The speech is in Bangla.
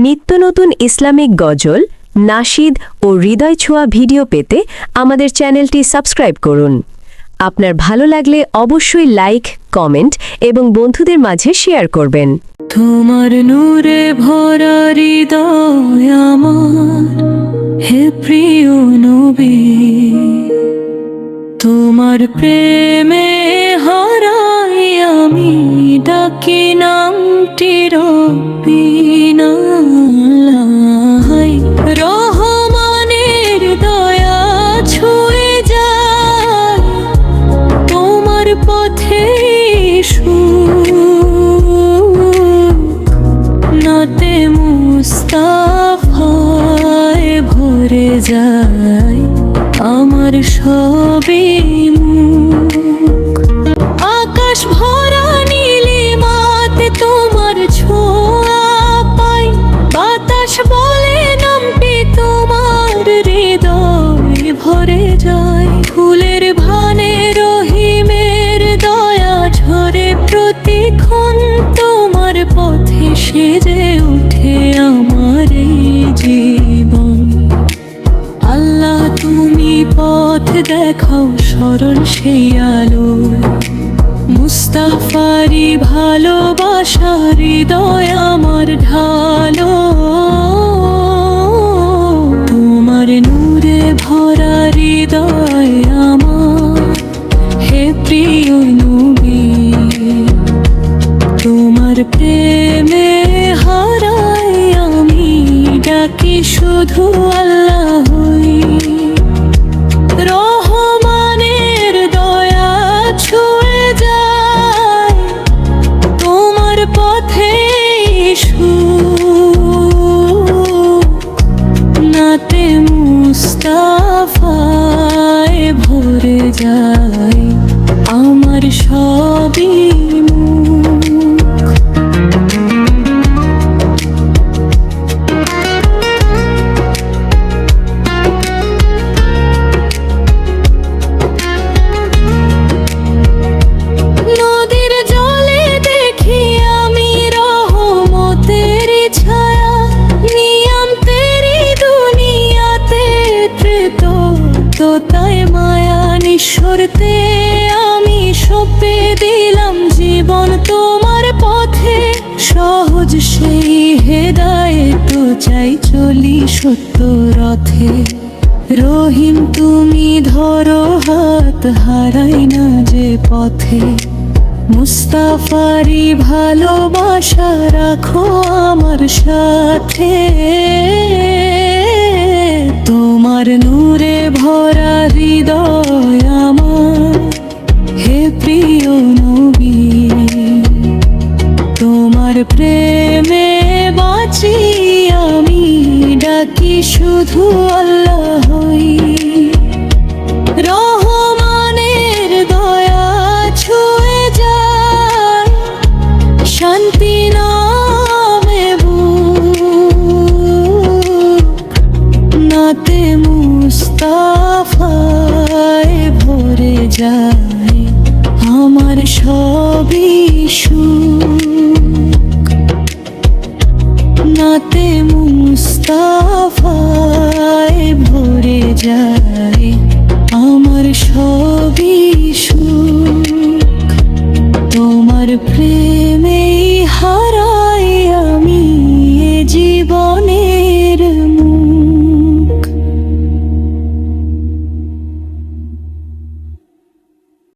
নিত্য নতুন ইসলামিক গজল, নাশিদ ও হৃদয় ছোঁয়া ভিডিও পেতে আমাদের চ্যানেলটি সাবস্ক্রাইব করুন। আপনার ভালো লাগলে অবশ্যই লাইক, কমেন্ট এবং বন্ধুদের মাঝে শেয়ার করবেন। তোমার নূরে ভরা হৃদয় আমার, হে প্রিয় নবী, তোমার প্রেমে হারাই আমি, ডাকি নামটি রব্বিনা। রহমানের দয়া ছুঁয়ে যায় তোমার পথে, নাতে মুস্তাফায় ভরে যায় আমার সবই মুখ। আকাশ ভরা নীলিমাতে তোমার ছোঁয়া পাই, বাতাস বলে নামটি তোমার, হৃদয় ভরে যায় ফুলের ভানে রহিমের দয়া ঝরে প্রতিক্ষণ তোমার পথে, সেজে উঠে আমার এই জীবন। আল্লাহ তুমি পথ দেখাও সরল সেই আলো, মুস্তাফারি ভালোবাসা হৃদয় আমার ঢালো। তোমার নূরে ভরা হৃদয় আমার, হে প্রিয় নবী, তোমার প্রেমে হারাই আমি, ডাকি শুধু আল্লাহই। রহমানের দয়া ছুঁয়ে যায় তোমার পথে, নাতে মুস্তাফায় ভরে যায় আমার সবই মুখ। নদীর জলে দেখি আমি রহমতের ছায়া, নিয়ম তেরি দুনিয়াতে তোতায় মায়া, নিঃস্বরতে আমি সঁপে দিলাম জীবন তোমার পথে। সহজ সেই হেদায়েত চাই চলি সত্য রথে, রহিম তুমি ধরো হাত হারাই না যে পথে, মুস্তাফারি ভালোবাসা রাখো আমার সাথে। তোমার নূরে ভরা হৃদয় আমার, হে প্রিয় নবী, তোমার প্রেমে বাঁচি আমি, ডাকি শুধু আল্লাহই। রহমানের দয়া ছুঁয়ে যায় শান্তি নামে বুক, নাতে মুস্তাফায় ভরে যায় আমার সবই সুখ। নাতে মুস্তাফায় ভরে যায় আমার সবই সুখ, তোমার প্রেমেই হার